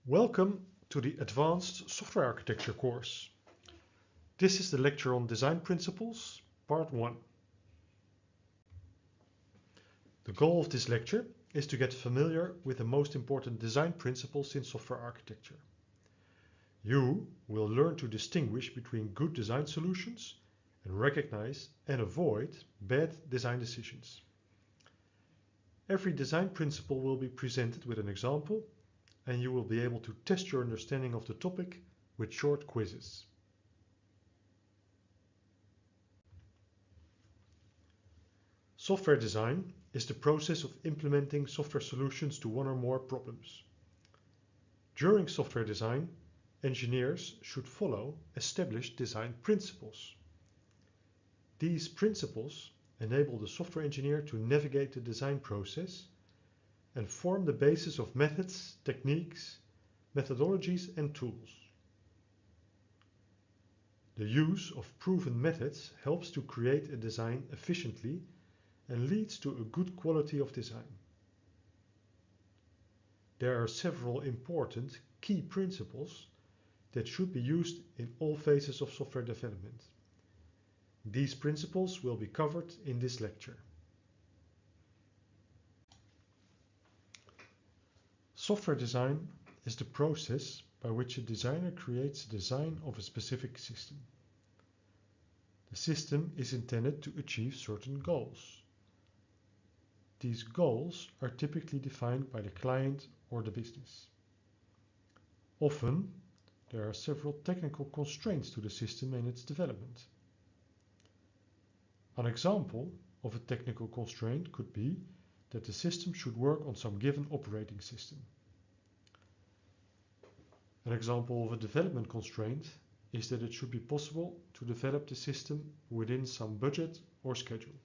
Welcome to the Advanced Software Architecture course. This is the lecture on Design Principles, Part 1. The goal of this lecture is to get familiar with the most important design principles in software architecture. You will learn to distinguish between good design solutions and recognize and avoid bad design decisions. Every design principle will be presented with an example, and you will be able to test your understanding of the topic with short quizzes. Software design is the process of implementing software solutions to one or more problems. During software design, engineers should follow established design principles. These principles enable the software engineer to navigate the design process and form the basis of methods, techniques, methodologies, and tools. The use of proven methods helps to create a design efficiently and leads to a good quality of design. There are several important key principles that should be used in all phases of software development. These principles will be covered in this lecture. Software design is the process by which a designer creates a design of a specific system. The system is intended to achieve certain goals. These goals are typically defined by the client or the business. Often, there are several technical constraints to the system and its development. An example of a technical constraint could be that the system should work on some given operating system. An example of a development constraint is that it should be possible to develop the system within some budget or schedule.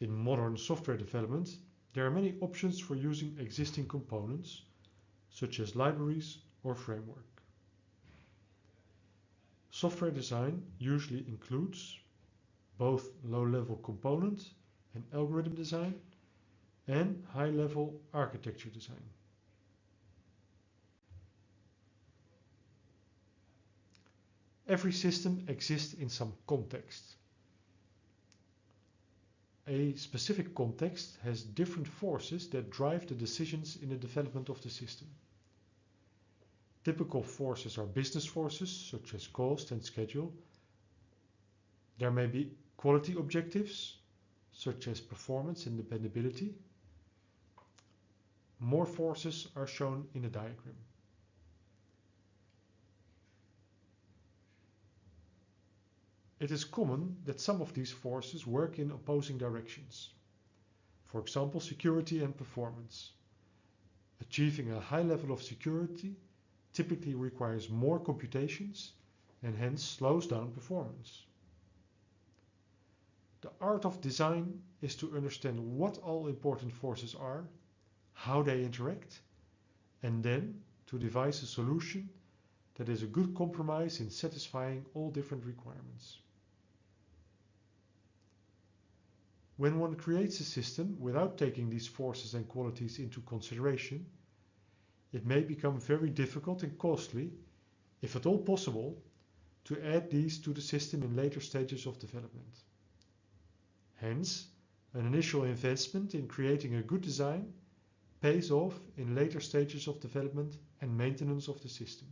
In modern software development, there are many options for using existing components, such as libraries or framework. Software design usually includes both low-level component and algorithm design and high-level architecture design. Every system exists in some context. A specific context has different forces that drive the decisions in the development of the system. Typical forces are business forces, such as cost and schedule. There may be quality objectives, such as performance and dependability. More forces are shown in the diagram. It is common that some of these forces work in opposing directions. For example, security and performance. Achieving a high level of security typically requires more computations and hence slows down performance. The art of design is to understand what all important forces are, how they interact, and then to devise a solution that is a good compromise in satisfying all different requirements. When one creates a system without taking these forces and qualities into consideration, it may become very difficult and costly, if at all possible, to add these to the system in later stages of development. Hence, an initial investment in creating a good design pays off in later stages of development and maintenance of the system.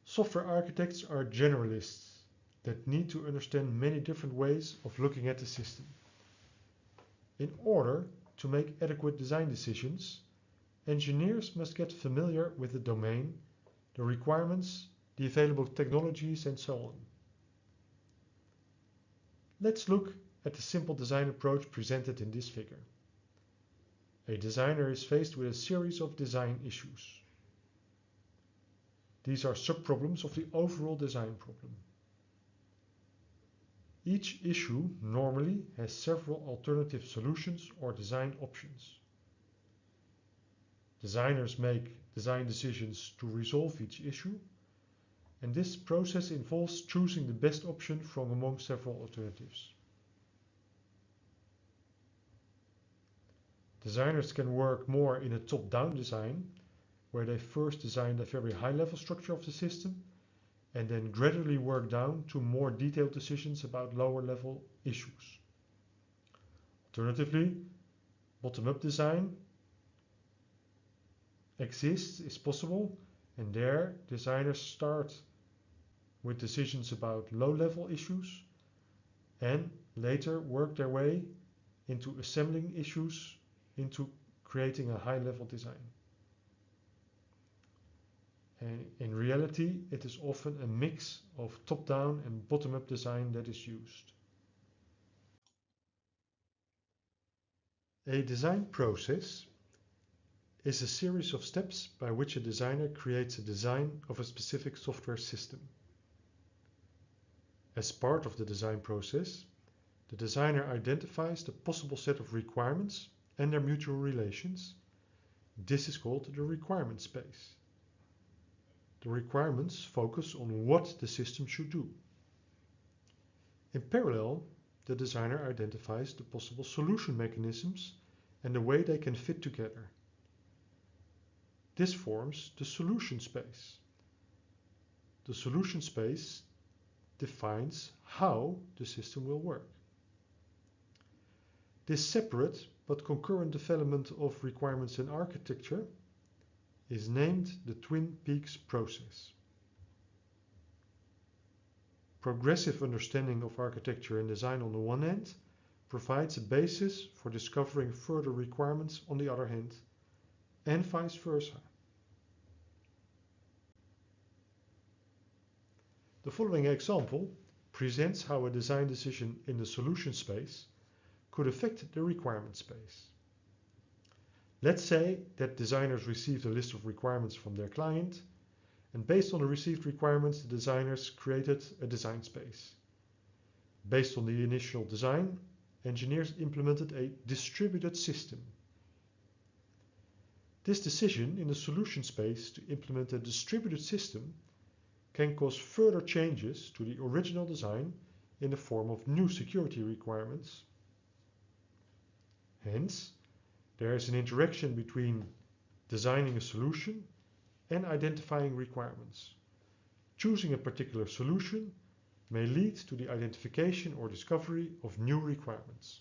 Software architects are generalists that need to understand many different ways of looking at the system. In order to make adequate design decisions, engineers must get familiar with the domain, the requirements, the available technologies, and so on. Let's look at the simple design approach presented in this figure. A designer is faced with a series of design issues. These are subproblems of the overall design problem. Each issue normally has several alternative solutions or design options. Designers make design decisions to resolve each issue, and this process involves choosing the best option from among several alternatives. Designers can work more in a top-down design, where they first design the very high-level structure of the system and then gradually work down to more detailed decisions about lower-level issues. Alternatively, bottom-up design is possible, and there designers start with decisions about low-level issues and later work their way into assembling issues into creating a high-level design. And in reality, it is often a mix of top-down and bottom-up design that is used. A design process is a series of steps by which a designer creates a design of a specific software system. As part of the design process, the designer identifies the possible set of requirements and their mutual relations. This is called the requirement space. The requirements focus on what the system should do. In parallel, the designer identifies the possible solution mechanisms and the way they can fit together. This forms the solution space. The solution space defines how the system will work. This separate but concurrent development of requirements and architecture is named the Twin Peaks process. Progressive understanding of architecture and design on the one hand provides a basis for discovering further requirements on the other hand, and vice versa. The following example presents how a design decision in the solution space could affect the requirement space. Let's say that designers received a list of requirements from their client, and based on the received requirements, the designers created a design space. Based on the initial design, engineers implemented a distributed system. This decision in the solution space to implement a distributed system can cause further changes to the original design in the form of new security requirements. Hence, there is an interaction between designing a solution and identifying requirements. Choosing a particular solution may lead to the identification or discovery of new requirements.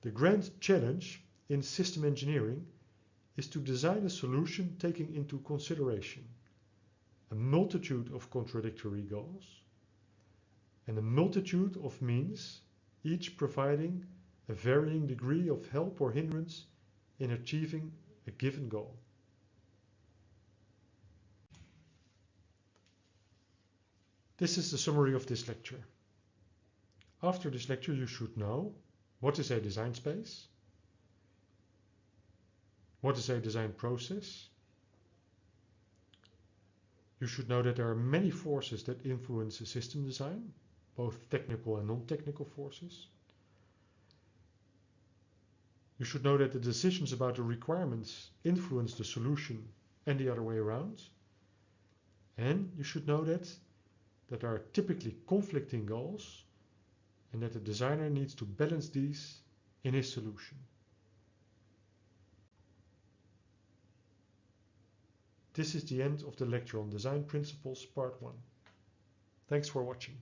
The grand challenge in system engineering is to design a solution taking into consideration a multitude of contradictory goals and a multitude of means, each providing a varying degree of help or hindrance in achieving a given goal. This is the summary of this lecture. After this lecture, you should know what is a design space, what is a design process. You should know that there are many forces that influence a system design, both technical and non-technical forces. You should know that the decisions about the requirements influence the solution and the other way around. And you should know that there are typically conflicting goals and that the designer needs to balance these in his solution. This is the end of the lecture on Design Principles Part 1. Thanks for watching.